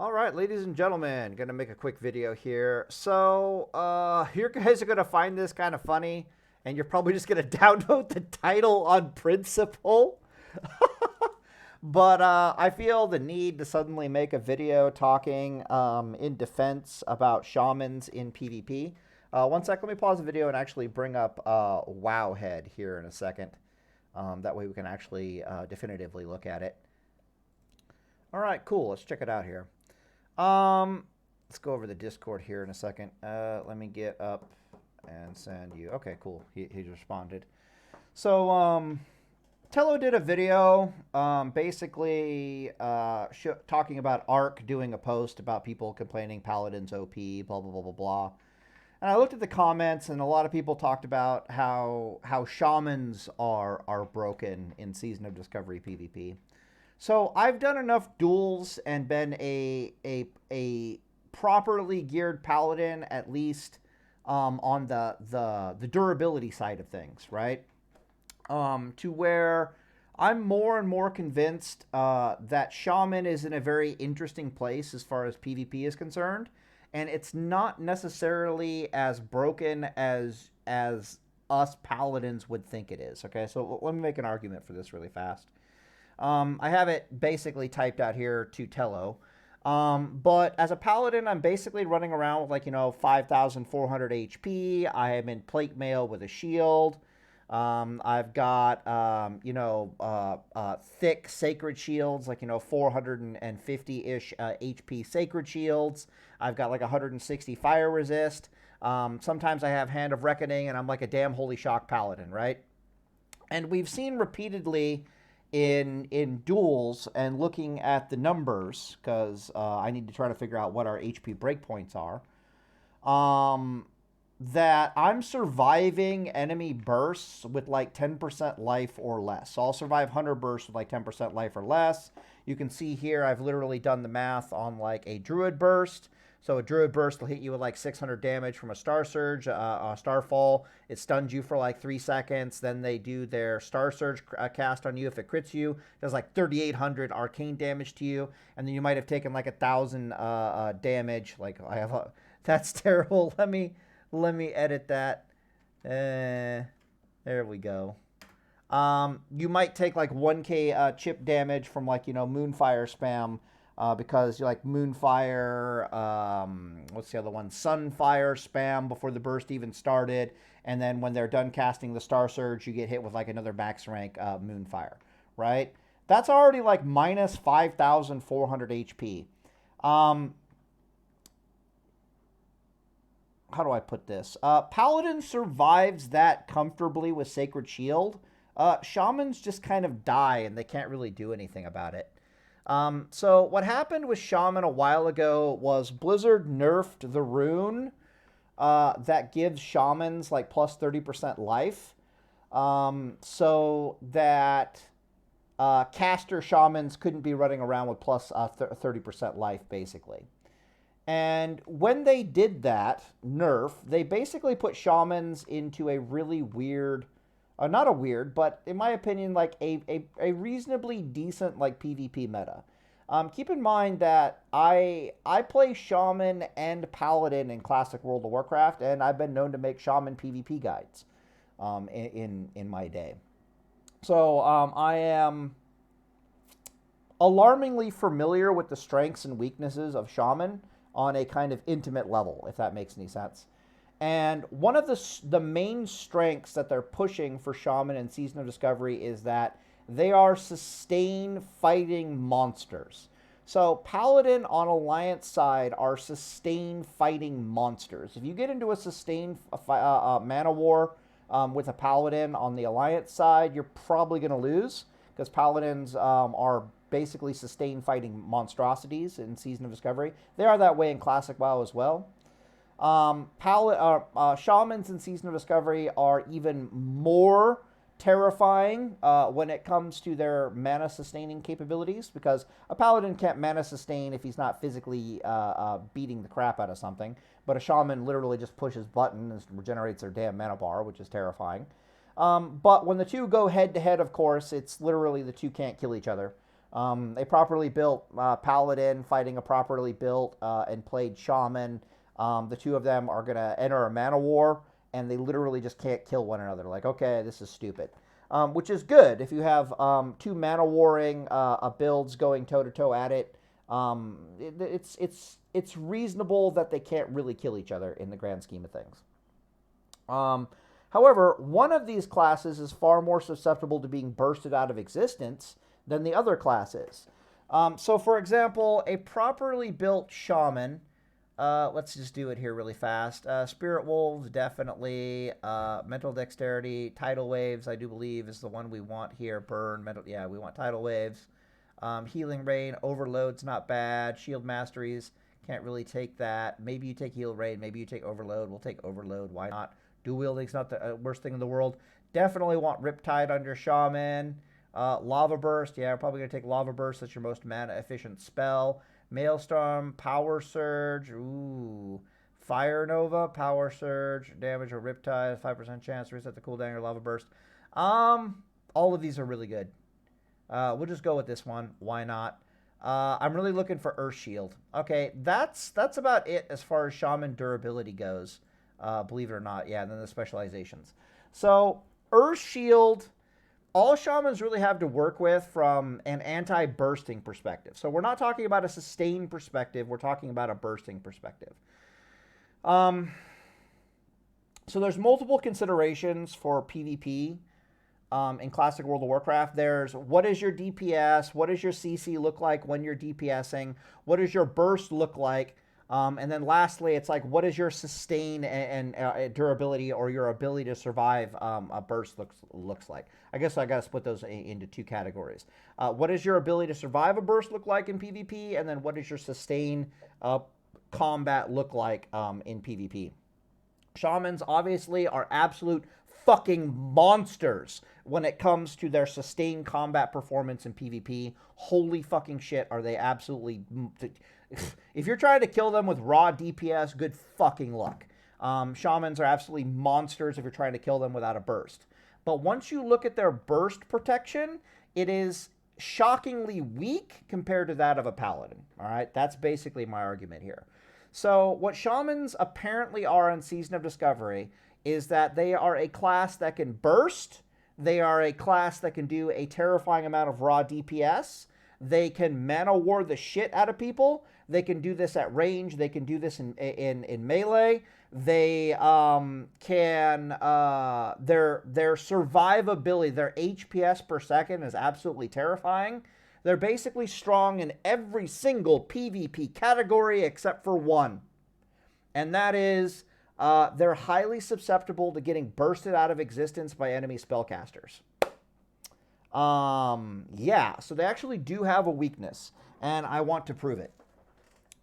All right, ladies and gentlemen, gonna make a quick video here. So, you guys are gonna find this kind of funny, and you're probably just gonna download the title on principle. But I feel the need to suddenly make a video talking in defense about shamans in PvP. One sec, let me pause the video and actually bring up Wowhead here in a second. That way we can actually definitively look at it. All right, cool. Let's check it out here. Let's go over the Discord here in a second. Let me get up and send you. Okay, cool. He's responded. So, Tello did a video, basically talking about Ark doing a post about people complaining Paladins OP, blah, blah, blah, blah, blah. And I looked at the comments, and a lot of people talked about how shamans are broken in Season of Discovery PvP. So I've done enough duels and been a properly geared paladin, at least on the durability side of things, right? To where I'm more and more convinced that Shaman is in a very interesting place as far as PvP is concerned, and it's not necessarily as broken as us paladins would think it is. Okay, so let me make an argument for this really fast. I have it basically typed out here to Tello. But as a paladin, I'm basically running around with 5,400 HP. I am in plate mail with a shield. I've got, thick sacred shields, 450-ish HP sacred shields. I've got 160 fire resist. Sometimes I have Hand of Reckoning, and I'm like a damn holy shock paladin, right? And we've seen repeatedly in duels and looking at the numbers, because I need to try to figure out what our HP breakpoints are, that I'm surviving enemy bursts with 10% life or less. So I'll survive Hunter bursts with 10% life or less. You can see here I've literally done the math on a Druid burst. So a Druid burst will hit you with 600 damage from a Star Surge, a Starfall. It stuns you for 3 seconds. Then they do their Star Surge cast on you. If it crits you, it does 3,800 arcane damage to you. And then you might have taken 1,000 damage. That's terrible. Let me edit that. There we go. You might take 1k chip damage from Moonfire spam. Because you Moonfire, what's the other one? Sunfire spam before the burst even started. And then when they're done casting the Star Surge, you get hit with another max rank Moonfire, right? That's already minus 5,400 HP. How do I put this? Paladin survives that comfortably with Sacred Shield. Shamans just kind of die and they can't really do anything about it. So what happened with Shaman a while ago was Blizzard nerfed the rune that gives Shamans plus 30% life, so that caster Shamans couldn't be running around with plus 30% life, basically. And when they did that nerf, they basically put Shamans into a really weird... not a weird, but in my opinion, a reasonably decent PvP meta. Keep in mind that I play Shaman and Paladin in Classic World of Warcraft, and I've been known to make Shaman PvP guides in my day. So I am alarmingly familiar with the strengths and weaknesses of Shaman on a kind of intimate level, if that makes any sense. And one of the main strengths that they're pushing for Shaman in Season of Discovery is that they are sustain fighting monsters. So Paladin on Alliance side are sustain fighting monsters. If you get into a sustain mana war with a Paladin on the Alliance side, you're probably going to lose, because Paladins are basically sustain fighting monstrosities in Season of Discovery. They are that way in Classic WoW as well. Shamans in Season of Discovery are even more terrifying when it comes to their mana sustaining capabilities, because a Paladin can't mana sustain if he's not physically beating the crap out of something, but a Shaman literally just pushes buttons and regenerates their damn mana bar, which is terrifying. But when the two go head to head, of course, it's literally the two can't kill each other. A properly built Paladin fighting a properly built and played Shaman. The two of them are going to enter a mana war, and they literally just can't kill one another. Like, okay, this is stupid. Which is good if you have two mana warring builds going toe-to-toe at it. It's reasonable that they can't really kill each other in the grand scheme of things. However, one of these classes is far more susceptible to being bursted out of existence than the other classes. So, for example, a properly built Shaman, let's just do it here really fast. Spirit Wolves, definitely. Mental Dexterity, Tidal Waves, I do believe, is the one we want here. Burn, mental, yeah, we want Tidal Waves. Healing Rain, Overload's not bad. Shield Masteries, can't really take that. Maybe you take Heal Rain, maybe you take Overload. We'll take Overload, why not? Dual Wielding's not the worst thing in the world. Definitely want Riptide on your Shaman. Lava Burst, yeah, we're probably going to take Lava Burst. That's your most mana efficient spell. Maelstrom, Power Surge, ooh. Fire Nova, Power Surge, damage or Riptide, 5% chance to reset the cooldown or Lava Burst. All of these are really good. We'll just go with this one. Why not? I'm really looking for Earth Shield. Okay, that's about it as far as Shaman durability goes. Believe it or not. Yeah, and then the specializations. So, Earth Shield, all Shamans really have to work with from an anti-bursting perspective. So we're not talking about a sustain perspective. We're talking about a bursting perspective. So there's multiple considerations for PvP in Classic World of Warcraft. There's what is your DPS? What does your CC look like when you're DPSing? What does your burst look like? And then lastly, it's like, what is your sustain and durability or your ability to survive a burst looks like? I guess I got to split those into two categories. What does your ability to survive a burst look like in PvP? And then what does your sustain combat look like in PvP? Shamans obviously are absolute fucking monsters when it comes to their sustained combat performance in PvP. Holy fucking shit, are they absolutely... If you're trying to kill them with raw DPS, good fucking luck. Shamans are absolutely monsters if you're trying to kill them without a burst. But once you look at their burst protection, it is shockingly weak compared to that of a Paladin. All right, that's basically my argument here. So what Shamans apparently are in Season of Discovery is that they are a class that can burst. They are a class that can do a terrifying amount of raw DPS. They can mana war the shit out of people. They can do this at range. They can do this in melee. They can their survivability, their HPS per second is absolutely terrifying. They're basically strong in every single PvP category except for one, and that is they're highly susceptible to getting bursted out of existence by enemy spellcasters. Yeah, so they actually do have a weakness, and I want to prove it.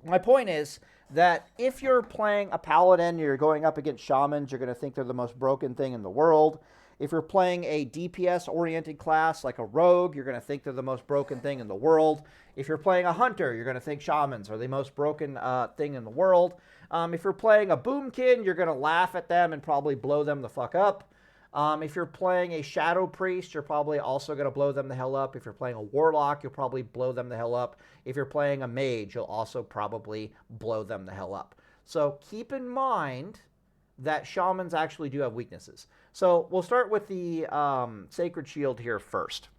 My point is that if you're playing a Paladin, you're going up against Shamans, you're going to think they're the most broken thing in the world. If you're playing a DPS-oriented class like a Rogue, you're going to think they're the most broken thing in the world. If you're playing a Hunter, you're going to think Shamans are the most broken thing in the world. If you're playing a Boomkin, you're going to laugh at them and probably blow them the fuck up. If you're playing a Shadow Priest, you're probably also going to blow them the hell up. If you're playing a Warlock, you'll probably blow them the hell up. If you're playing a Mage, you'll also probably blow them the hell up. So keep in mind that Shamans actually do have weaknesses. So we'll start with the Sacred Shield here first.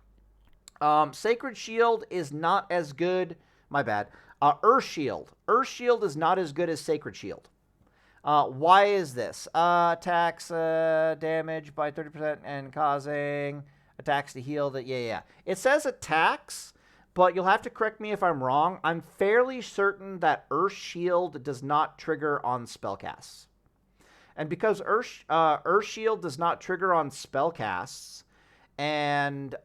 Sacred Shield is not as good. My bad. Earth Shield. Earth Shield is not as good as Sacred Shield. Why is this? Attacks damage by 30% and causing attacks to heal. Yeah. It says attacks, but you'll have to correct me if I'm wrong. I'm fairly certain that Earth Shield does not trigger on spellcasts. And because Earth Shield does not trigger on spellcasts, and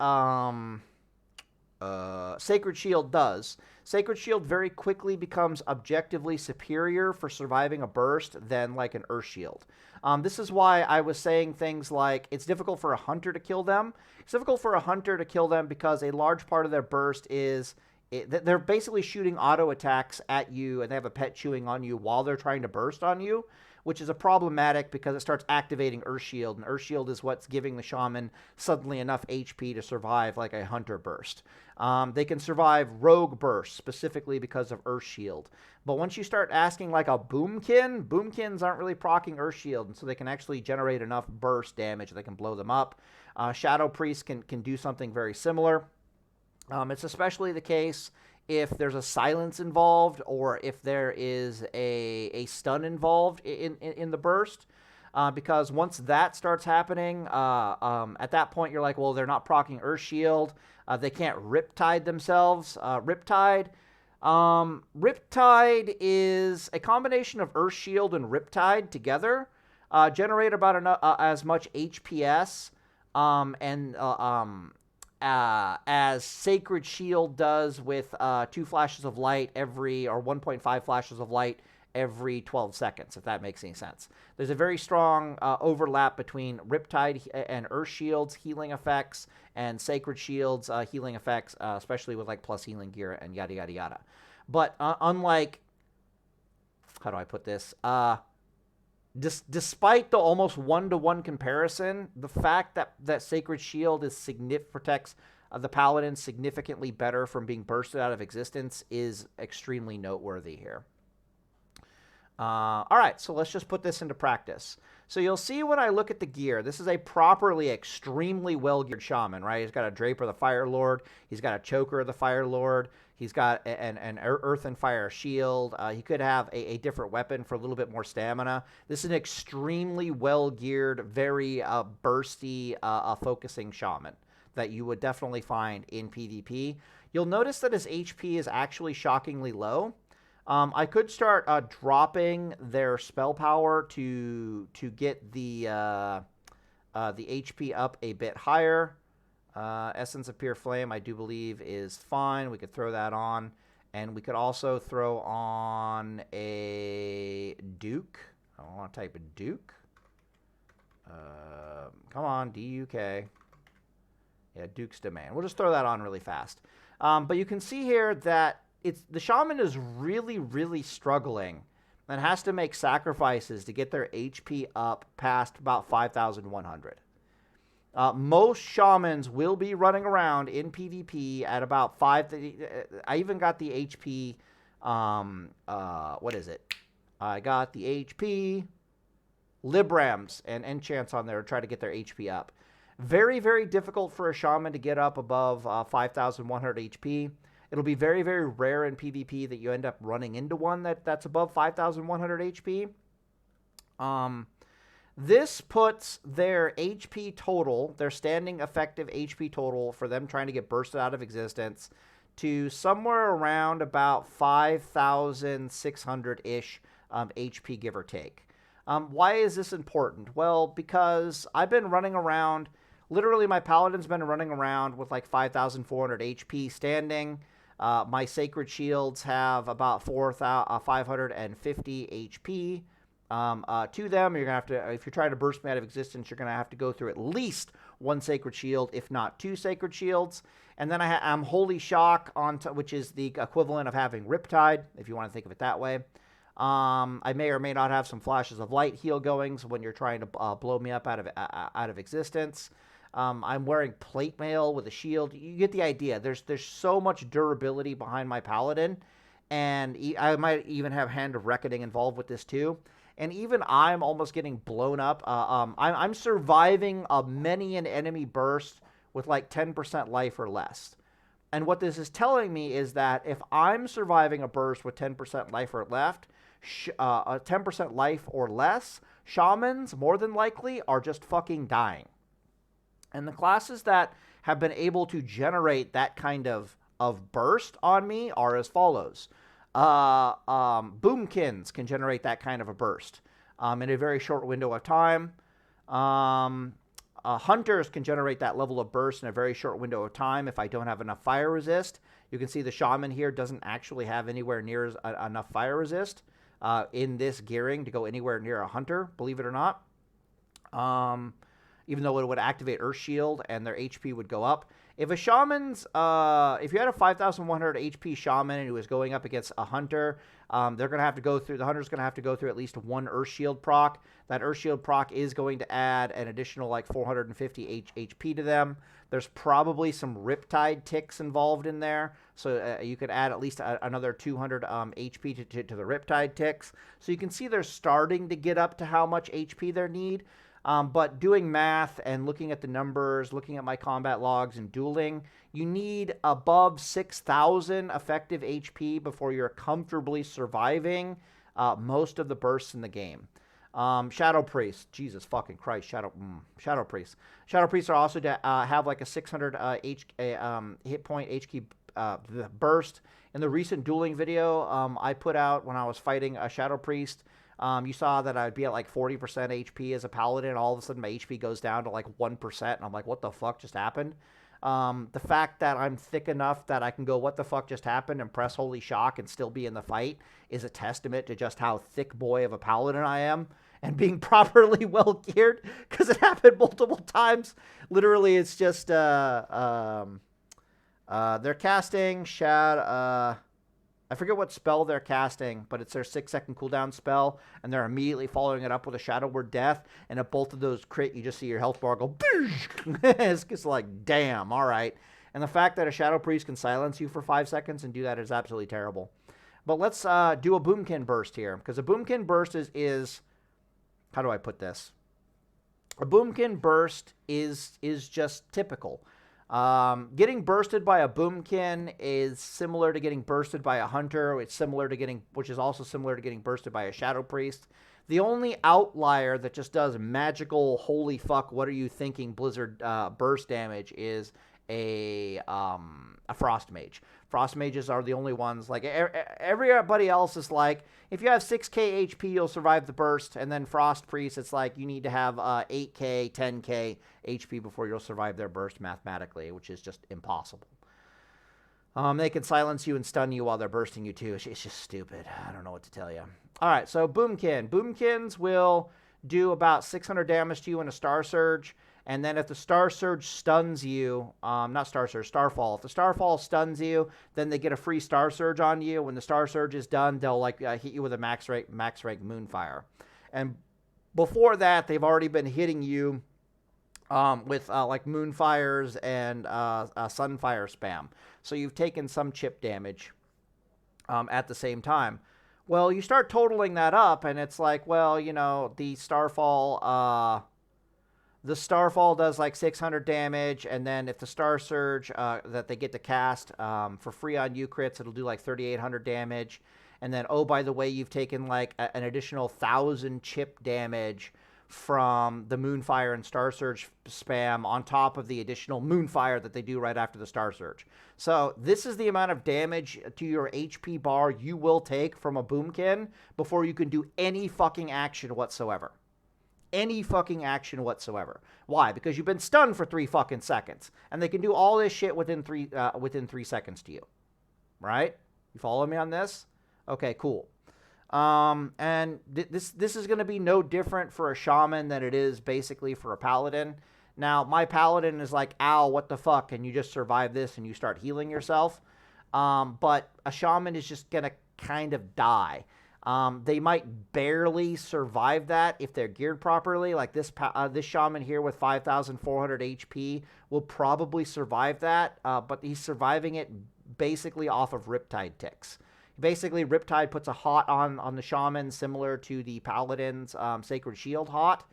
Sacred Shield does, Sacred Shield very quickly becomes objectively superior for surviving a burst than like an Earth Shield. This is why I was saying things like it's difficult for a Hunter to kill them. It's difficult for a Hunter to kill them because a large part of their burst is they're basically shooting auto attacks at you, and they have a pet chewing on you while they're trying to burst on you, which is a problematic because it starts activating Earth Shield, and Earth Shield is what's giving the Shaman suddenly enough HP to survive like a Hunter burst. They can survive Rogue burst specifically because of Earth Shield. But once you start asking like a Boomkin, Boomkins aren't really proccing Earth Shield, and so they can actually generate enough burst damage that they can blow them up. Shadow Priest can do something very similar. It's especially the case if there's a silence involved or if there is a stun involved in the burst. Because once that starts happening, at that point you're like, well, they're not proccing Earth Shield. They can't Riptide themselves. Riptide is a combination of Earth Shield and Riptide together. Generate about as much HPS as Sacred Shield does with 2 flashes of light or 1.5 flashes of light every 12 seconds, if that makes any sense. There's a very strong overlap between Riptide and Earth Shield's healing effects and Sacred Shield's healing effects, especially with like plus healing gear and yada, yada, yada. But unlike, how do I put this? Despite the almost one-to-one comparison, the fact that Sacred Shield protects the Paladins significantly better from being bursted out of existence is extremely noteworthy here. All right, so let's just put this into practice. So you'll see when I look at the gear, this is a properly, extremely well-geared Shaman, right? He's got a Draper of the Fire Lord. He's got a Choker of the Fire Lord. He's got an Earth and Fire shield. He could have a different weapon for a little bit more stamina. This is an extremely well-geared, very bursty, focusing Shaman that you would definitely find in PvP. You'll notice that his HP is actually shockingly low. I could start dropping their spell power to get the HP up a bit higher. Essence of Pure Flame, I do believe, is fine. We could throw that on. And we could also throw on a Duke. I want to type a Duke. Come on, D-U-K. Yeah, Duke's Demand. We'll just throw that on really fast. But you can see here that the Shaman is really, really struggling and has to make sacrifices to get their HP up past about 5,100. Most Shamans will be running around in PvP at about 5. I even got the HP. What is it? I got the HP Librams and Enchants on there to try to get their HP up. Very, very difficult for a Shaman to get up above 5,100 HP. It'll be very, very rare in PvP that you end up running into one that's above 5,100 HP. This puts their HP total, their standing effective HP total for them trying to get bursted out of existence to somewhere around about 5,600-ish HP, give or take. Why is this important? Well, because I've been running around, literally my Paladin's been running around with like 5,400 HP standing. My Sacred Shields have about 4,550 HP. To them, you're gonna have to, if you're trying to burst me out of existence, you're gonna have to go through at least 1 Sacred Shield, if not 2 Sacred Shields. And then I'm Holy Shock which is the equivalent of having Riptide, if you want to think of it that way. I may or may not have some flashes of light heal goings when you're trying to blow me up out of existence. I'm wearing plate mail with a shield. You get the idea. There's so much durability behind my Paladin, and I might even have Hand of Reckoning involved with this too. And even I'm almost getting blown up. I'm surviving many an enemy burst with like 10% life or less. And what this is telling me is that if I'm surviving a burst with 10% life or left, 10% life or less, Shamans more than likely are just fucking dying. And the classes that have been able to generate that kind of burst on me are as follows. Boomkins can generate that kind of a burst in a very short window of time. Hunters can generate that level of burst in a very short window of time if I don't have enough fire resist. You can see the Shaman here doesn't actually have anywhere near enough fire resist in this gearing to go anywhere near a Hunter, believe it or not. Even though it would activate Earth Shield and their HP would go up. If a if you had a 5,100 HP shaman who was going up against a hunter, they're going to have to go through, the hunter's going to have to go through at least one Earth Shield proc. That Earth Shield proc is going to add an additional like 450 HP to them. There's probably some Riptide ticks involved in there, so you could add at least another 200 HP to the Riptide ticks. So you can see they're starting to get up to how much HP they need. But doing math and looking at the numbers, looking at my combat logs and dueling, you need above 6,000 effective HP before you're comfortably surviving most of the bursts in the game. Shadow Priest, Jesus fucking Christ, Shadow Priest. Shadow Priests are also to have like a 600 hit point HP burst. In the recent dueling video I put out when I was fighting a Shadow Priest, you saw that I'd be at like 40% HP as a paladin. All of a sudden my HP goes down to like 1%. And I'm like, what the fuck just happened? The fact that I'm thick enough that I can go, what the fuck just happened, and press Holy Shock and still be in the fight is a testament to just how thick boy of a paladin I am. And being properly well geared, because it happened multiple times. Literally, it's just, they're casting Shadow, I forget what spell they're casting, but it's their 6-second cooldown spell, and they're immediately following it up with a Shadow Word Death, and at both of those crit, you just see your health bar go, it's just like, damn, all right. And the fact that a Shadow Priest can silence you for 5 seconds and do that is absolutely terrible. But let's do a Boomkin Burst here, because a Boomkin Burst is how do I put this? A Boomkin Burst is just typical. Getting bursted by a Boomkin is similar to getting bursted by a Hunter. Which is also similar to getting bursted by a Shadow Priest. The only outlier that just does magical, holy fuck, what are you thinking, Blizzard burst damage is a Frost Mage. Frost Mages are the only ones, like everybody else is like, if you have 6k HP, you'll survive the burst, and then Frost Priest, it's like you need to have 8k, 10k HP before you'll survive their burst mathematically, which is just impossible. They can silence you and stun you while they're bursting you too. It's just stupid. I don't know what to tell you. All right, so Boomkin. Boomkins will do about 600 damage to you in a Star Surge. And then if the Star Surge stuns you, not Star Surge, Starfall. If the Starfall stuns you, then they get a free Star Surge on you. When the Star Surge is done, they'll like hit you with a max rank Moonfire. And before that, they've already been hitting you with like Moonfires and Sunfire spam. So you've taken some chip damage at the same time. Well, you start totaling that up, and it's like, well, you know, the Starfall does like 600 damage, and then if the Star Surge that they get to cast for free on you crits, it'll do like 3,800 damage. And then, oh, by the way, you've taken like an additional 1,000 chip damage from the Moonfire and Star Surge spam on top of the additional Moonfire that they do right after the Star Surge. So this is the amount of damage to your HP bar you will take from a Boomkin before you can do any fucking action whatsoever. Any fucking action whatsoever. Why? Because you've been stunned for 3 fucking seconds, and they can do all this shit within 3 seconds to you. Right? You follow me on this? Okay, cool. And this is going to be no different for a Shaman than it is basically for a Paladin. Now, my Paladin is like, ow, what the fuck, and you just survive this and you start healing yourself. But a Shaman is just going to kind of die. They might barely survive that if they're geared properly. Like this Shaman here with 5,400 HP will probably survive that, but he's surviving it basically off of Riptide ticks. Basically, Riptide puts a hot on the Shaman similar to the Paladin's Sacred Shield hot.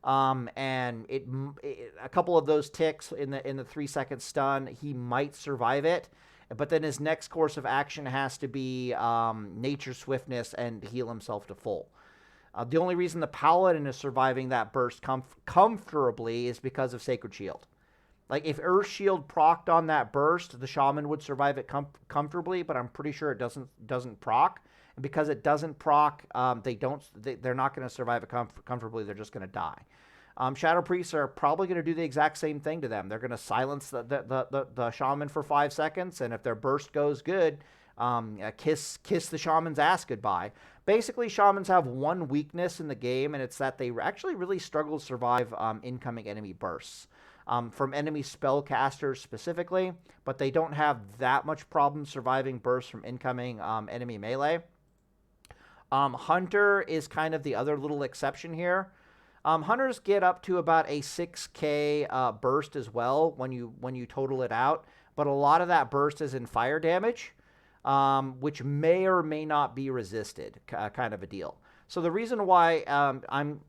And a couple of those ticks in the 3-second stun, he might survive it. But then his next course of action has to be Nature Swiftness and heal himself to full. The only reason the Paladin is surviving that burst comfortably is because of Sacred Shield. Like, if Earth Shield procced on that burst, the Shaman would survive it comfortably, but I'm pretty sure it doesn't proc. And because it doesn't proc, they're not going to survive it comfortably. They're just going to die. Shadow Priests are probably going to do the exact same thing to them. They're going to silence the Shaman for 5 seconds, and if their burst goes good, kiss the Shaman's ass goodbye. Basically, Shamans have one weakness in the game, and it's that they actually really struggle to survive incoming enemy bursts. from enemy spellcasters specifically, but they don't have that much problem surviving bursts from incoming enemy melee. Hunter is kind of the other little exception here. Hunters get up to about a 6k burst as well when you total it out, but a lot of that burst is in fire damage, which may or may not be resisted, kind of a deal. So the reason why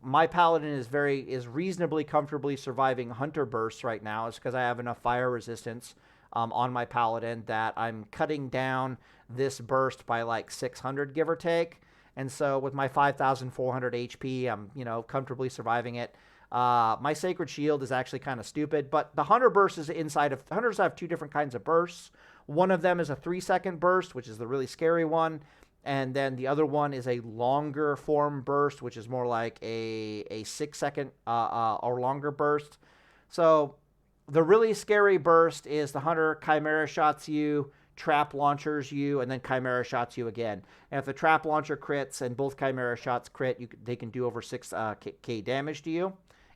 my Paladin is reasonably comfortably surviving Hunter bursts right now is because I have enough fire resistance on my Paladin that I'm cutting down this burst by like 600, give or take. And so with my 5,400 HP, I'm, comfortably surviving it. My Sacred Shield is actually kind of stupid, but the Hunter burst is inside of... Hunters have two different kinds of bursts. One of them is a 3-second burst, which is the really scary one. And then the other one is a longer form burst, which is more like a 6-second or longer burst. So the really scary burst is the Hunter Chimera shots you, trap launchers you, and then Chimera shots you again. And if the trap launcher crits and both Chimera shots crit, they can do over 6k damage to you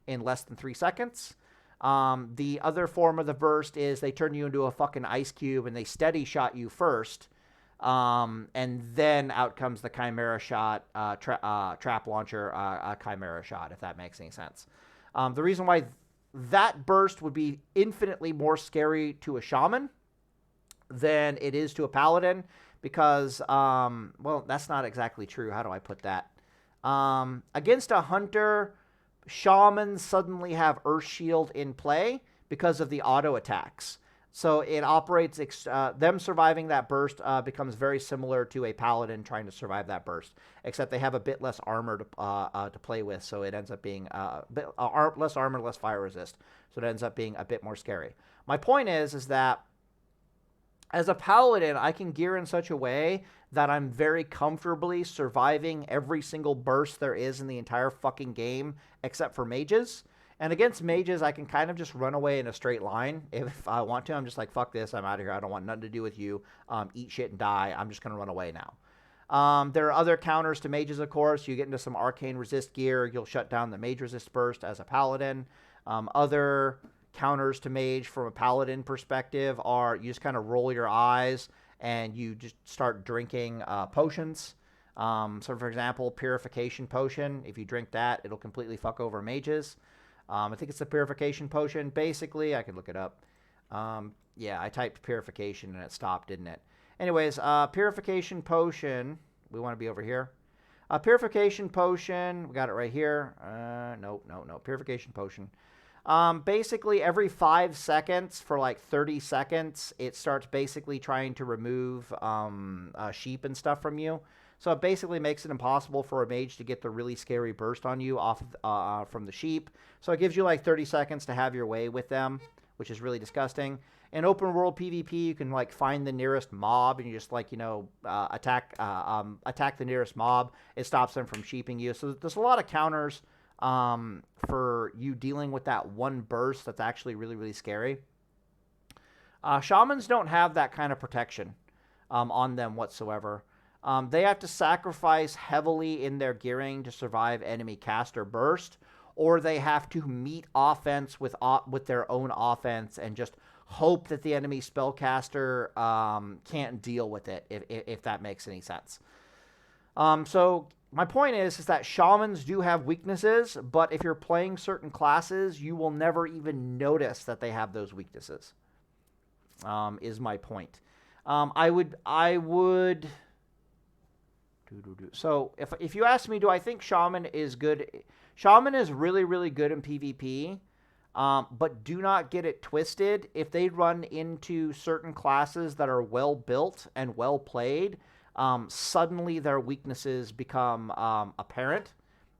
in less than 3 seconds. The other form of the burst is they turn you into a fucking ice cube and they steady shot you first. And then out comes the Chimera shot, trap launcher, Chimera shot, if that makes any sense. The reason why that burst would be infinitely more scary to a Shaman than it is to a Paladin, because, well, that's not exactly true. How do I put that? Against a Hunter, Shamans suddenly have Earth Shield in play because of the auto attacks. So it operates, them surviving that burst becomes very similar to a Paladin trying to survive that burst, except they have a bit less armor to play with, so it ends up being less armor, less fire resist. So it ends up being a bit more scary. My point is that as a Paladin, I can gear in such a way that I'm very comfortably surviving every single burst there is in the entire fucking game, except for mages. And against mages, I can kind of just run away in a straight line. If I want to, I'm just like, fuck this, I'm out of here. I don't want nothing to do with you. Eat shit and die. I'm just going to run away now. There are other counters to mages, of course. You get into some arcane resist gear, you'll shut down the mage resist burst as a Paladin. Other counters to mage from a Paladin perspective are you just kind of roll your eyes and you just start drinking potions. So, for example, Purification Potion. If you drink that, it'll completely fuck over mages. I think it's the Purification Potion. Basically, I could look it up. Yeah, I typed Purification and it stopped, didn't it? Anyways, Purification Potion. We want to be over here. Purification Potion. We got it right here. No. Purification Potion. Basically, every 5 seconds for like 30 seconds, it starts basically trying to remove sheep and stuff from you. So it basically makes it impossible for a mage to get the really scary burst on you off of, from the sheep. So it gives you like 30 seconds to have your way with them, which is really disgusting. In open world PvP, you can like find the nearest mob and you just like, attack the nearest mob. It stops them from sheeping you. So there's a lot of counters for you dealing with that one burst that's actually really, really scary. Shamans don't have that kind of protection on them whatsoever. They have to sacrifice heavily in their gearing to survive enemy cast or burst, or they have to meet offense with their own offense and just hope that the enemy spellcaster can't deal with it, if that makes any sense. So my point is that Shamans do have weaknesses, but if you're playing certain classes, you will never even notice that they have those weaknesses, is my point. I would... So if you ask me, do I think Shaman is good? Shaman is really, really good in PvP, but do not get it twisted. If they run into certain classes that are well built and well played, suddenly their weaknesses become apparent,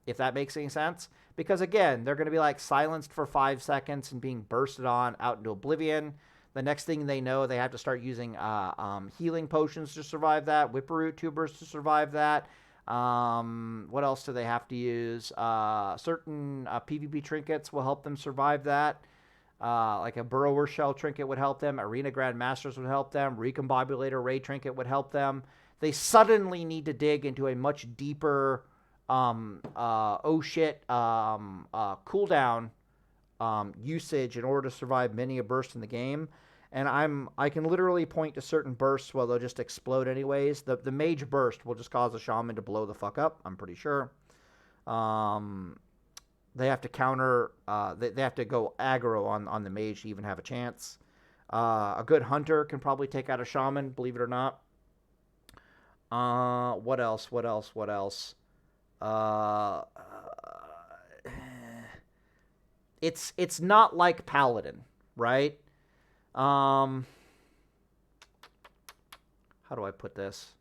if that makes any sense. Because again, they're going to be like silenced for 5 seconds and being bursted on out into oblivion. The next thing they know, they have to start using healing potions to survive that, whipperoot tubers to survive that. What else do they have to use? Certain PvP trinkets will help them survive that. Like a Burrower Shell trinket would help them. Arena Grandmasters would help them. Recombobulator Ray trinket would help them. They suddenly need to dig into a much deeper, cooldown usage in order to survive many a burst in the game. And I can literally point to certain bursts where they'll just explode anyways. The mage burst will just cause a shaman to blow the fuck up, I'm pretty sure. They have to counter, they have to go aggro on the mage to even have a chance. A good hunter can probably take out a shaman, believe it or not. What else? It's not like Paladin, right? How do I put this?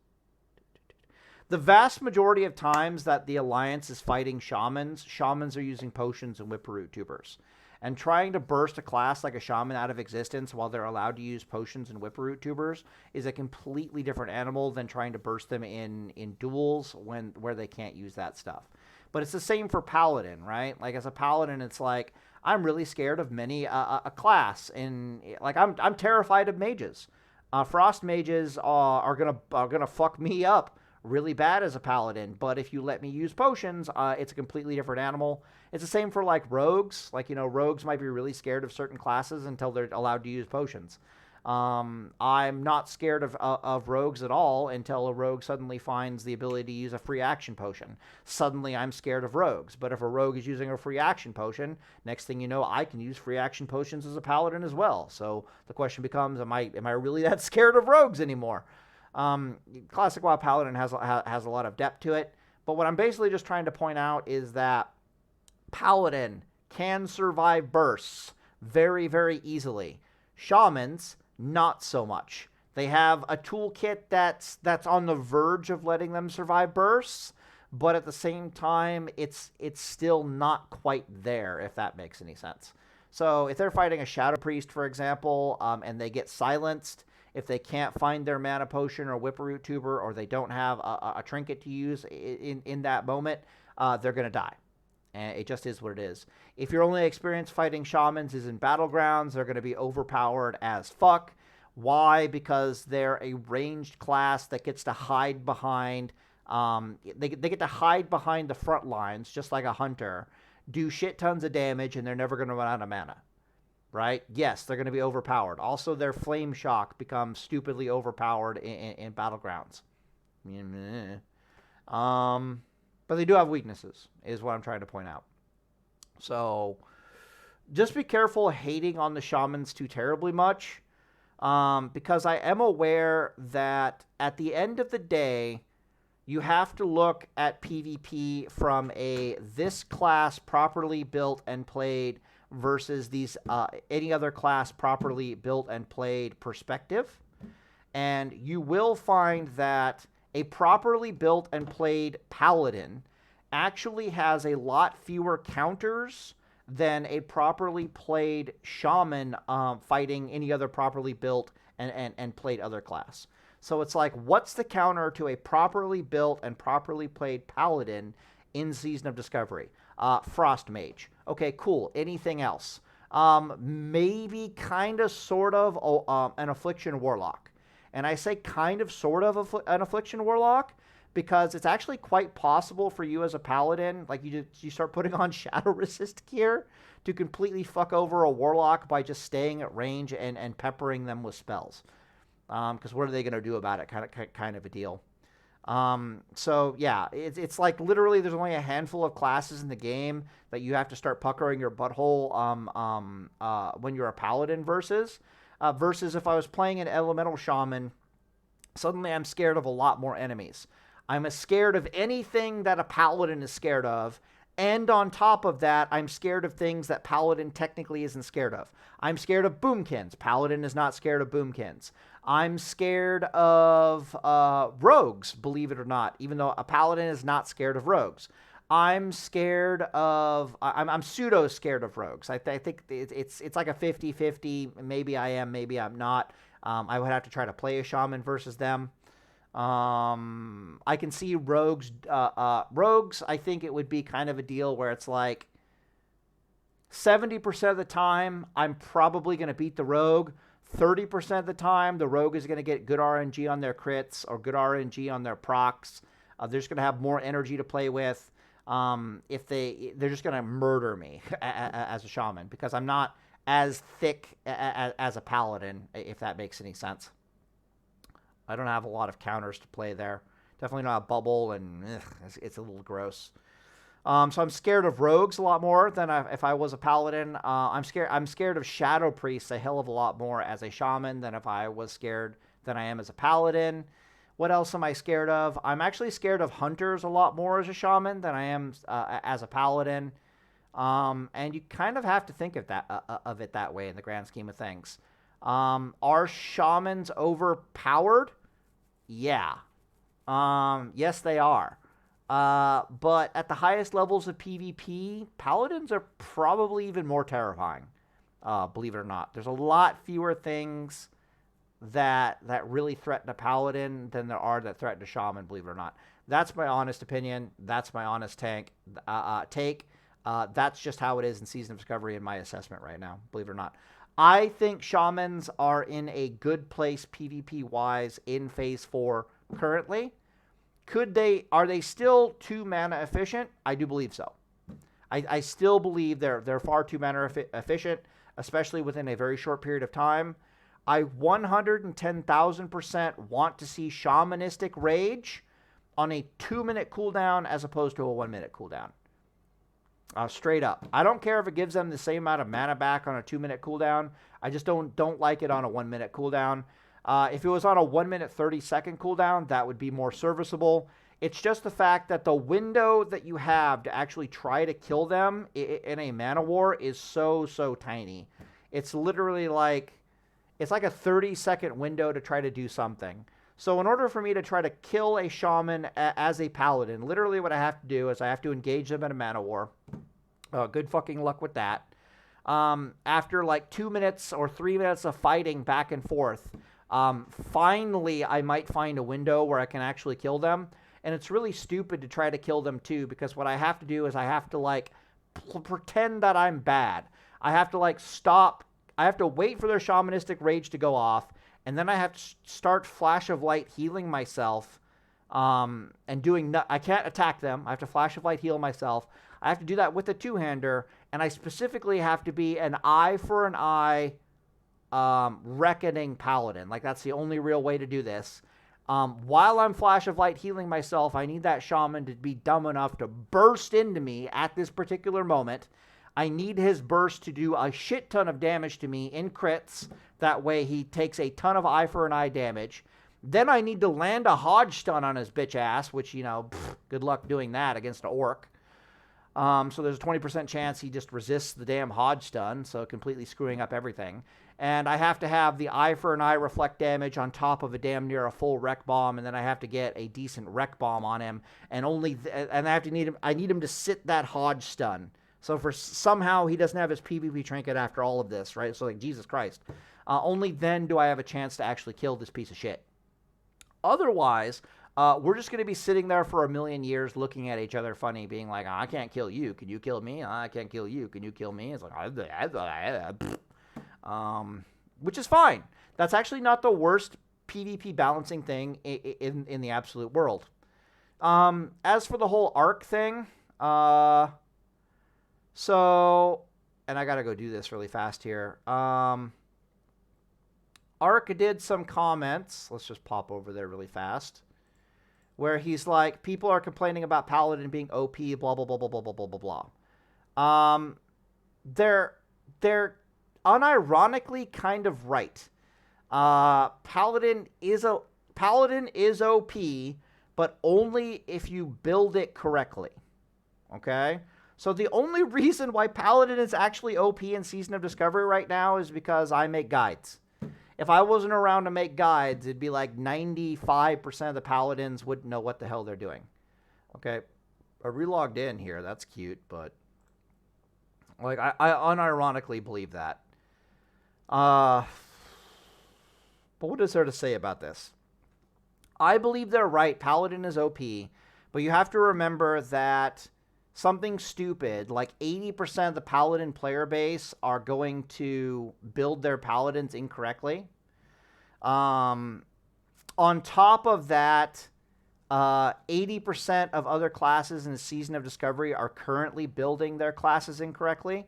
The vast majority of times that the Alliance is fighting Shamans are using potions and Whipperoot tubers. And trying to burst a class like a Shaman out of existence while they're allowed to use potions and Whipperoot tubers is a completely different animal than trying to burst them in duels where they can't use that stuff. But it's the same for Paladin, right? Like, as a Paladin, it's like, I'm really scared of many a class. And, like, I'm terrified of mages. Frost mages are gonna fuck me up really bad as a Paladin, but if you let me use potions, it's a completely different animal. It's the same for, like, rogues. Like, rogues might be really scared of certain classes until they're allowed to use potions. I'm not scared of rogues at all until a rogue suddenly finds the ability to use a free action potion. Suddenly I'm scared of rogues, but if a rogue is using a free action potion, next thing you know, I can use free action potions as a Paladin as well. So the question becomes, am I really that scared of rogues anymore? Classic WoW Paladin has a lot of depth to it, but what I'm basically just trying to point out is that Paladin can survive bursts very, very easily. Shamans, not so much. They have a toolkit that's on the verge of letting them survive bursts, but at the same time, it's still not quite there, if that makes any sense. So if they're fighting a Shadow Priest, for example, and they get silenced, if they can't find their mana potion or Whipperoot tuber, or they don't have a trinket to use in that moment, they're going to die. And it just is what it is. If your only experience fighting Shamans is in Battlegrounds, they're going to be overpowered as fuck. Why? Because they're a ranged class that gets to hide behind... they get to hide behind the front lines, just like a hunter, do shit tons of damage, and they're never going to run out of mana. Right? Yes, they're going to be overpowered. Also, their Flame Shock becomes stupidly overpowered in Battlegrounds. But they do have weaknesses, is what I'm trying to point out. So, just be careful hating on the Shamans too terribly much, because I am aware that at the end of the day, you have to look at PvP from this class properly built and played versus any other class properly built and played perspective. And you will find that a properly built and played Paladin actually has a lot fewer counters than a properly played Shaman fighting any other properly built and played other class. So it's like, what's the counter to a properly built and properly played Paladin in Season of Discovery? Frost Mage. Okay, cool. Anything else? Maybe kind of, sort of, an Affliction Warlock. And I say kind of, sort of an Affliction Warlock because it's actually quite possible for you as a Paladin, like you start putting on Shadow Resist gear, to completely fuck over a Warlock by just staying at range and peppering them with spells. Because what are they going to do about it? Kind of a deal. So yeah, it's like literally there's only a handful of classes in the game that you have to start puckering your butthole when you're a Paladin versus if I was playing an Elemental Shaman, suddenly I'm scared of a lot more enemies. I'm scared of anything that a Paladin is scared of, and on top of that, I'm scared of things that Paladin technically isn't scared of. I'm scared of Boomkins. Paladin is not scared of Boomkins. I'm scared of rogues, believe it or not, even though a Paladin is not scared of rogues. I'm scared of... I'm pseudo scared of rogues. I think it's like a 50-50. Maybe I am, maybe I'm not. I would have to try to play a Shaman versus them. I can see rogues. Rogues, I think it would be kind of a deal where it's like 70% of the time, I'm probably going to beat the rogue. 30% of the time, the rogue is going to get good RNG on their crits or good RNG on their procs. They're just going to have more energy to play with. if they're just gonna murder me as a shaman, because I'm not as thick as a paladin, if that makes any sense. I don't have a lot of counters to play there. Definitely not a bubble, and it's a little gross. So I'm scared of rogues a lot more than if I was a paladin. I'm scared of shadow priests a hell of a lot more as a shaman than if I was scared than I am as a paladin. What else am I scared of? I'm actually scared of hunters a lot more as a shaman than I am as a paladin. And you kind of have to think of it that way in the grand scheme of things. Are shamans overpowered? Yeah. Yes, they are. But at the highest levels of PvP, paladins are probably even more terrifying, believe it or not. There's a lot fewer things that really threaten a paladin than there are that threaten a shaman, believe it or not. That's my honest opinion. That's my honest take. That's just how it is in Season of Discovery in my assessment right now, believe it or not. I think shamans are in a good place PvP-wise in Phase 4 currently. Are they still 2 mana efficient? I do believe so. I still believe they're far too mana efficient, especially within a very short period of time. I 110,000% want to see Shamanistic Rage on a 2-minute cooldown as opposed to a 1-minute cooldown. Straight up. I don't care if it gives them the same amount of mana back on a 2-minute cooldown. I just don't like it on a 1-minute cooldown. If it was on a 1-minute 30-second cooldown, that would be more serviceable. It's just the fact that the window that you have to actually try to kill them in a mana war is so tiny. It's literally like, it's like a 30-second window to try to do something. So in order for me to try to kill a shaman as a paladin, literally what I have to do is I have to engage them in a mana war. Good fucking luck with that. After like 2 minutes or 3 minutes of fighting back and forth, finally I might find a window where I can actually kill them. And it's really stupid to try to kill them too, because what I have to do is I have to like pretend that I'm bad. I have to like stop. I have to wait for their shamanistic rage to go off, and then I have to start flash of light healing myself, and I can't attack them. I have to flash of light heal myself. I have to do that with a two-hander, and I specifically have to be an eye for an eye, reckoning paladin. Like, that's the only real way to do this. While I'm flash of light healing myself, I need that shaman to be dumb enough to burst into me at this particular moment. I need his burst to do a shit ton of damage to me in crits. That way he takes a ton of eye for an eye damage. Then I need to land a Hodge stun on his bitch ass, which, you know, good luck doing that against an orc. So there's a 20% chance he just resists the damn Hodge stun, so completely screwing up everything. And I have to have the eye for an eye reflect damage on top of a damn near a full wreck bomb, and then I have to get a decent wreck bomb on him, and I need him to sit that Hodge stun. So for somehow he doesn't have his PvP trinket after all of this, right? So like, Jesus Christ. Only then do I have a chance to actually kill this piece of shit. Otherwise, we're just going to be sitting there for 1,000,000 years looking at each other funny, being like, I can't kill you. Can you kill me? I can't kill you. Can you kill me? It's like, which is fine. That's actually not the worst PvP balancing thing in the absolute world. As for the whole arc thing, so, and I got to go do this really fast here. Ark did some comments. Let's just pop over there really fast. Where he's like, people are complaining about Paladin being OP, blah, blah, blah, blah, blah, blah, blah, blah, blah. They're unironically kind of right. Paladin is OP, but only if you build it correctly. Okay? So the only reason why Paladin is actually OP in Season of Discovery right now is because I make guides. If I wasn't around to make guides, it'd be like 95% of the Paladins wouldn't know what the hell they're doing. Okay, I relogged in here. That's cute, but like I unironically believe that. But what is there to say about this? I believe they're right. Paladin is OP, but you have to remember that something stupid, like 80% of the Paladin player base are going to build their Paladins incorrectly. On top of that, 80% of other classes in the Season of Discovery are currently building their classes incorrectly.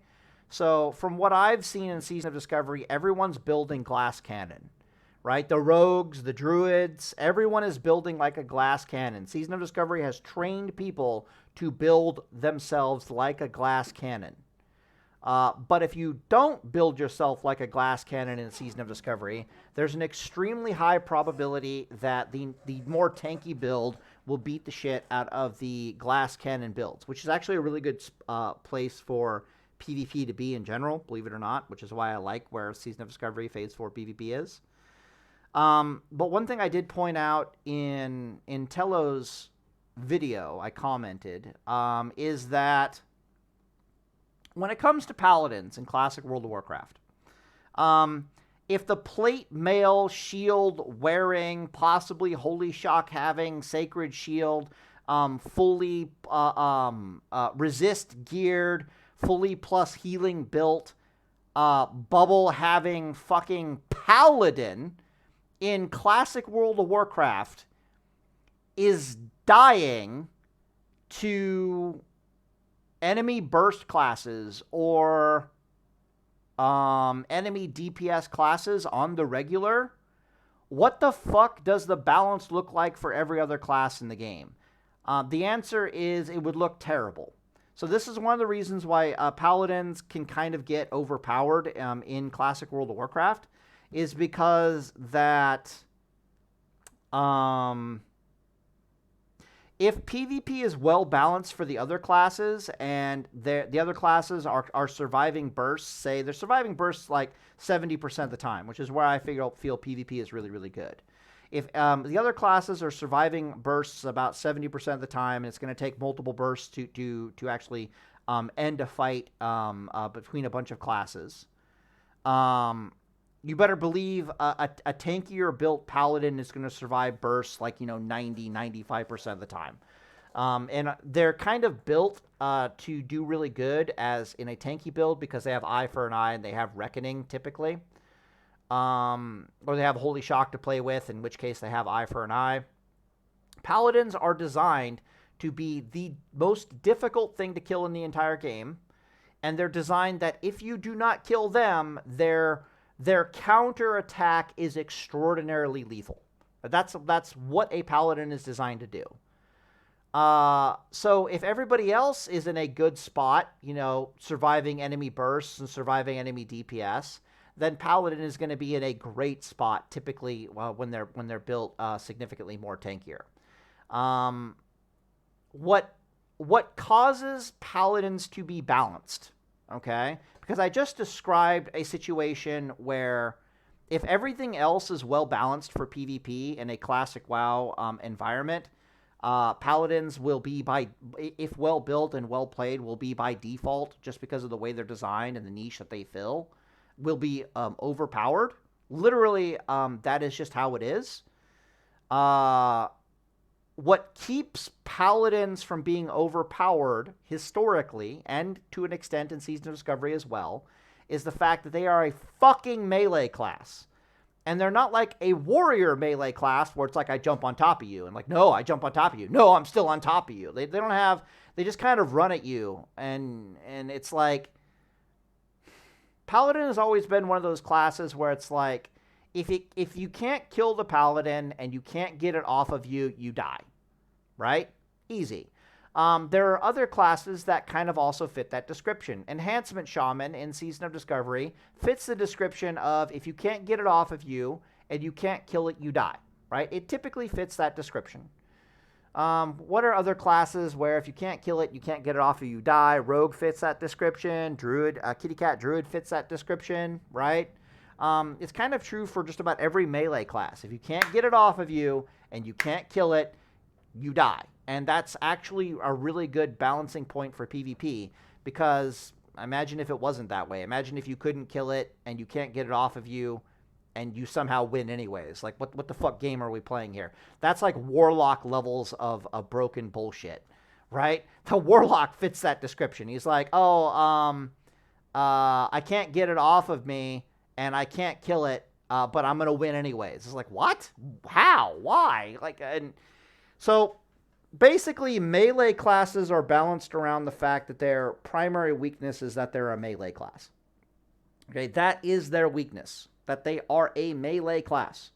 So from what I've seen in Season of Discovery, everyone's building glass cannon, right? The rogues, the druids, everyone is building like a glass cannon. Season of Discovery has trained people to build themselves like a glass cannon. But if you don't build yourself like a glass cannon in Season of Discovery, there's an extremely high probability that the more tanky build will beat the shit out of the glass cannon builds, which is actually a really good place for PvP to be in general, believe it or not, which is why I like where Season of Discovery Phase 4 PvP is. But one thing I did point out in Tello's video, I commented, is that when it comes to Paladins in Classic World of Warcraft, if the plate mail, shield wearing, possibly Holy Shock having, Sacred Shield, fully resist geared, fully plus healing built, bubble having fucking Paladin in Classic World of Warcraft is dying to enemy burst classes or enemy DPS classes on the regular, what the fuck does the balance look like for every other class in the game? The answer is it would look terrible. So this is one of the reasons why Paladins can kind of get overpowered in Classic World of Warcraft, is because that if PvP is well balanced for the other classes and the other classes are surviving bursts, say they're surviving bursts like 70% of the time, which is where I feel PvP is really, really good. If the other classes are surviving bursts about 70% of the time, and it's going to take multiple bursts to actually end a fight between a bunch of classes, you better believe a tankier built Paladin is going to survive bursts like, 90, 95% of the time. And they're kind of built to do really good as in a tanky build because they have Eye for an Eye and they have Reckoning typically. Or they have Holy Shock to play with, in which case they have Eye for an Eye. Paladins are designed to be the most difficult thing to kill in the entire game. And they're designed that if you do not kill them, their counter attack is extraordinarily lethal. That's what a Paladin is designed to do. So if everybody else is in a good spot, surviving enemy bursts and surviving enemy DPS, then Paladin is going to be in a great spot typically when they're built significantly more tankier. What causes Paladins to be balanced? Okay, because I just described a situation where if everything else is well balanced for PvP in a classic WoW environment, Paladins will be, if well built and well played, will be by default, just because of the way they're designed and the niche that they fill, will be overpowered. Literally, that is just how it is. What keeps Paladins from being overpowered historically, and to an extent in Season of Discovery as well, is the fact that they are a fucking melee class. And they're not like a warrior melee class where it's like, I jump on top of you. And like, no, I jump on top of you. No, I'm still on top of you. They don't have, they just kind of run at you. And it's like, Paladin has always been one of those classes where it's like, if you can't kill the Paladin and you can't get it off of you, you die. Right? Easy. There are other classes that kind of also fit that description. Enhancement Shaman in Season of Discovery fits the description of if you can't get it off of you and you can't kill it, you die. Right? It typically fits that description. What are other classes where if you can't kill it, you can't get it off of you, die? Rogue fits that description. Druid, Kitty Cat Druid fits that description. Right? It's kind of true for just about every melee class. If you can't get it off of you and you can't kill it, you die. And that's actually a really good balancing point for PvP, because imagine if it wasn't that way. Imagine if you couldn't kill it and you can't get it off of you and you somehow win anyways. Like, what the fuck game are we playing here? That's like Warlock levels of broken bullshit, right? The Warlock fits that description. He's like, I can't get it off of me and I can't kill it, but I'm going to win anyways. It's like, what? How? Why? Like, and So basically, melee classes are balanced around the fact that their primary weakness is that they're a melee class. Okay, that is their weakness, that they are a melee class.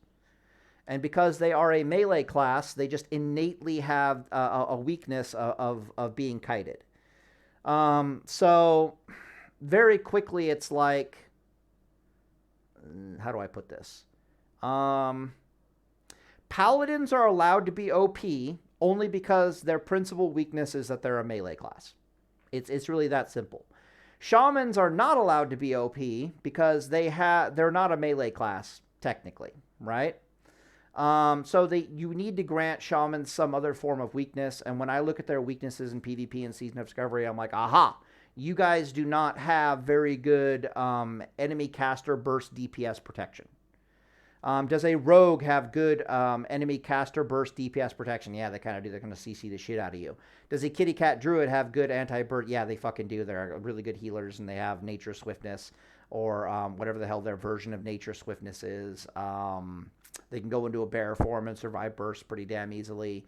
And because they are a melee class, they just innately have a weakness of being kited. So very quickly, it's like, how do I put this? Paladins are allowed to be OP only because their principal weakness is that they're a melee class. It's really that simple. Shamans are not allowed to be OP because they're not a melee class technically, right? So you need to grant shamans some other form of weakness. And when I look at their weaknesses in PvP and Season of Discovery, I'm like, aha, you guys do not have very good enemy caster burst DPS protection. Does a rogue have good enemy caster burst DPS protection? Yeah, they kind of do. They're going to CC the shit out of you. Does a kitty cat druid have good anti-burst? Yeah, they fucking do. They're really good healers, and they have nature swiftness, or whatever the hell their version of nature swiftness is. They can go into a bear form and survive bursts pretty damn easily.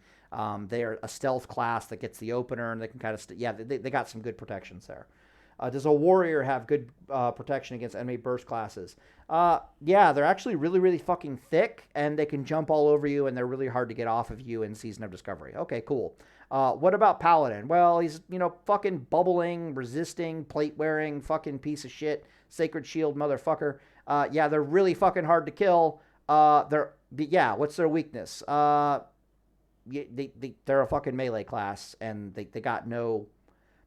They're a stealth class that gets the opener, and they can kind of... they got some good protections there. Does a warrior have good protection against enemy burst classes? Yeah, they're actually really, really fucking thick, and they can jump all over you, and they're really hard to get off of you in Season of Discovery. Okay, cool. What about Paladin? Well, he's, fucking bubbling, resisting, plate-wearing, fucking piece of shit, Sacred Shield motherfucker. Yeah, they're really fucking hard to kill. What's their weakness? They're a fucking melee class, and they got no...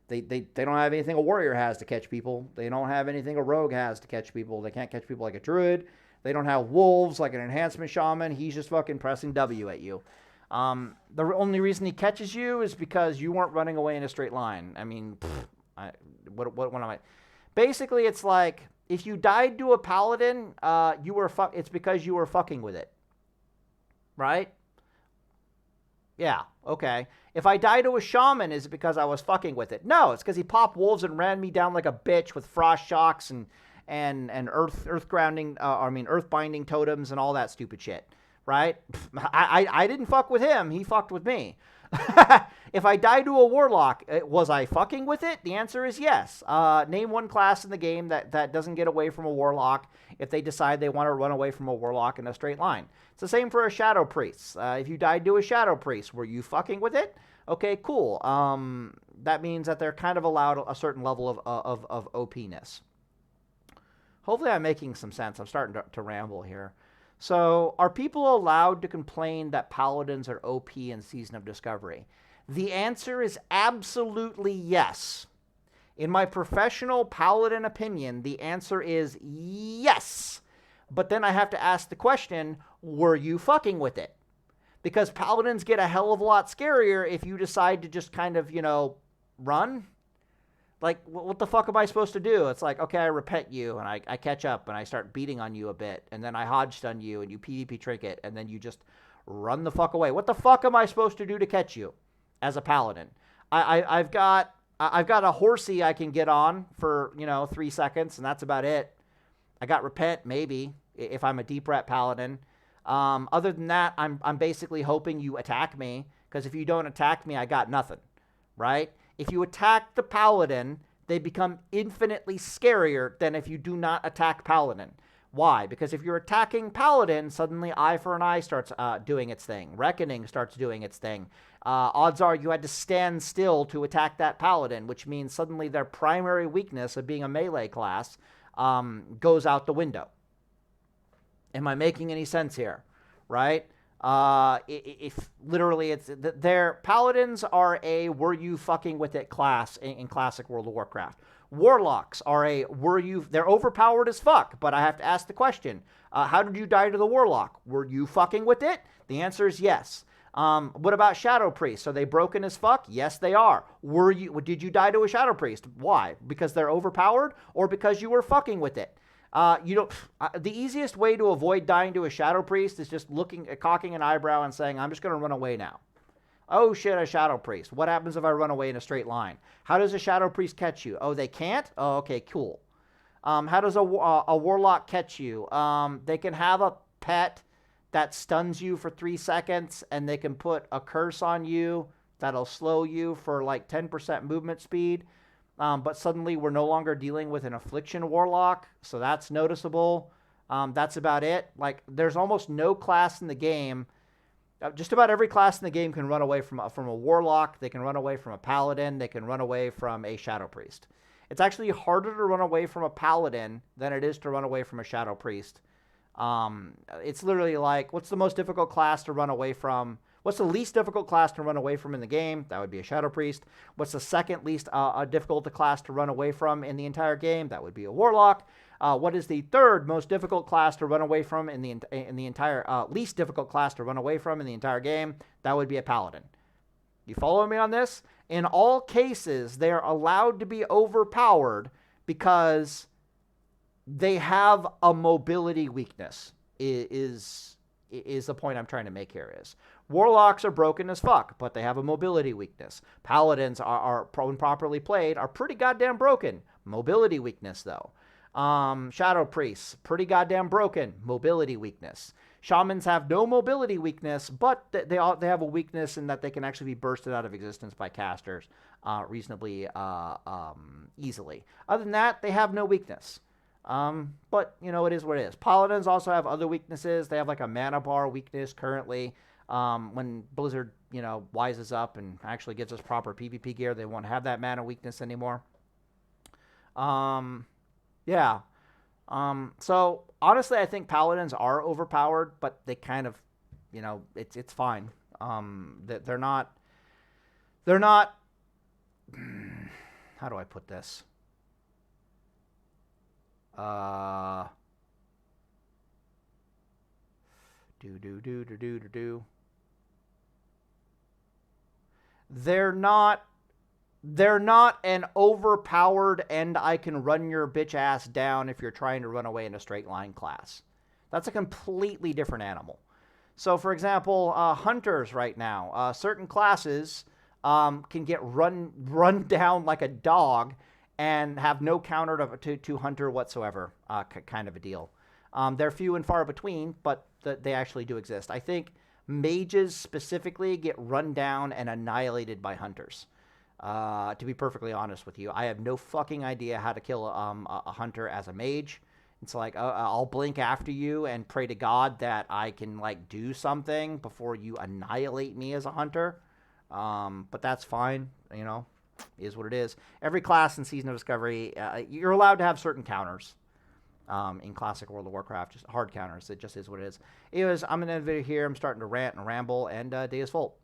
They don't have anything a warrior has to catch people. They don't have anything a rogue has to catch people. They can't catch people like a druid. They don't have wolves like an enhancement shaman. He's just fucking pressing W at you. The only reason he catches you is because you weren't running away in a straight line. I mean, what am I... Basically, it's like, if you died to a paladin, it's because you were fucking with it. Right? Yeah, okay. If I die to a shaman, is it because I was fucking with it? No, it's because he popped wolves and ran me down like a bitch with frost shocks and earth binding totems and all that stupid shit, right? I didn't fuck with him. He fucked with me. If I die to a warlock, was I fucking with it? The answer is yes. Name one class in the game that doesn't get away from a warlock if they decide they want to run away from a warlock in a straight line. It's the same for a shadow priest. If you died to a shadow priest, were you fucking with it? Okay, cool. That means that they're kind of allowed a certain level of OP-ness. Hopefully I'm making some sense. I'm starting to ramble here. So, are people allowed to complain that paladins are OP in Season of Discovery? The answer is absolutely yes. In my professional paladin opinion, the answer is yes. But then I have to ask the question, were you fucking with it? Because paladins get a hell of a lot scarier if you decide to just kind of, run. Like, what the fuck am I supposed to do? It's like, okay, I repent you, and I catch up, and I start beating on you a bit, and then I hodge stun you, and you PvP trinket, and then you just run the fuck away. What the fuck am I supposed to do to catch you as a paladin? I've got a horsey I can get on for, 3 seconds, and that's about it. I got repent, maybe, if I'm a deep rat paladin. Other than that, I'm basically hoping you attack me, because if you don't attack me, I got nothing, right? If you attack the paladin, they become infinitely scarier than if you do not attack paladin. Why? Because if you're attacking paladin, suddenly eye for an eye starts doing its thing. Reckoning starts doing its thing. Odds are you had to stand still to attack that paladin, which means suddenly their primary weakness of being a melee class goes out the window. Am I making any sense here? Right? If literally their paladins are a were you fucking with it class in classic World of Warcraft. Warlocks are they're overpowered as fuck, but I have to ask the question, how did you die to the warlock? Were you fucking with it? The answer is yes. What about shadow priests? Are they broken as fuck? Yes, they are. Did you die to a shadow priest? Why? Because they're overpowered, or because you were fucking with it? The easiest way to avoid dying to a shadow priest is just cocking an eyebrow and saying, I'm just going to run away now. Oh shit, a shadow priest. What happens if I run away in a straight line? How does a shadow priest catch you? Oh, they can't? Oh, okay, cool. How does a warlock catch you? They can have a pet that stuns you for 3 seconds, and they can put a curse on you that'll slow you for like 10% movement speed. But suddenly we're no longer dealing with an Affliction Warlock, so that's noticeable. That's about it. Like, there's almost no class in the game. Just about every class in the game can run away from a Warlock. They can run away from a Paladin. They can run away from a Shadow Priest. It's actually harder to run away from a Paladin than it is to run away from a Shadow Priest. It's literally like, what's the most difficult class to run away from? What's the least difficult class to run away from in the game? That would be a Shadow Priest. What's the second least difficult class to run away from in the entire game? That would be a Warlock. What is the third most difficult class to run away from in the entire least difficult class to run away from in the entire game? That would be a Paladin. You follow me on this? In all cases, they are allowed to be overpowered because they have a mobility weakness. Is the point I'm trying to make here is. Warlocks are broken as fuck, but they have a mobility weakness. Paladins are when properly played, are pretty goddamn broken. Mobility weakness, though. Shadow Priests, pretty goddamn broken. Mobility weakness. Shamans have no mobility weakness, but they have a weakness in that they can actually be bursted out of existence by casters reasonably easily. Other than that, they have no weakness. But, you know, it is what it is. Paladins also have other weaknesses. They have like a mana bar weakness currently. When Blizzard, you know, wises up and actually gives us proper PvP gear, they won't have that mana weakness anymore. Yeah. So honestly, I think Paladins are overpowered, but they kind of, you know, it's fine. They're not, how do I put this? They're not an overpowered and I can run your bitch ass down if you're trying to run away in a straight line class. That's a completely different animal. So, for example, hunters right now, certain classes can get run down like a dog and have no counter to hunter whatsoever, kind of a deal. They're few and far between, but they actually do exist. I think mages specifically get run down and annihilated by hunters. To be perfectly honest with you, I have no fucking idea how to kill a hunter as a mage. It's like, I'll blink after you and pray to God that I can, like, do something before you annihilate me as a hunter. But that's fine, you know, is what it is. Every class in Season of Discovery, you're allowed to have certain counters. In classic World of Warcraft, just hard counters. It just is what it is. Anyways, I'm going to end the video here. I'm starting to rant and ramble, and day is full.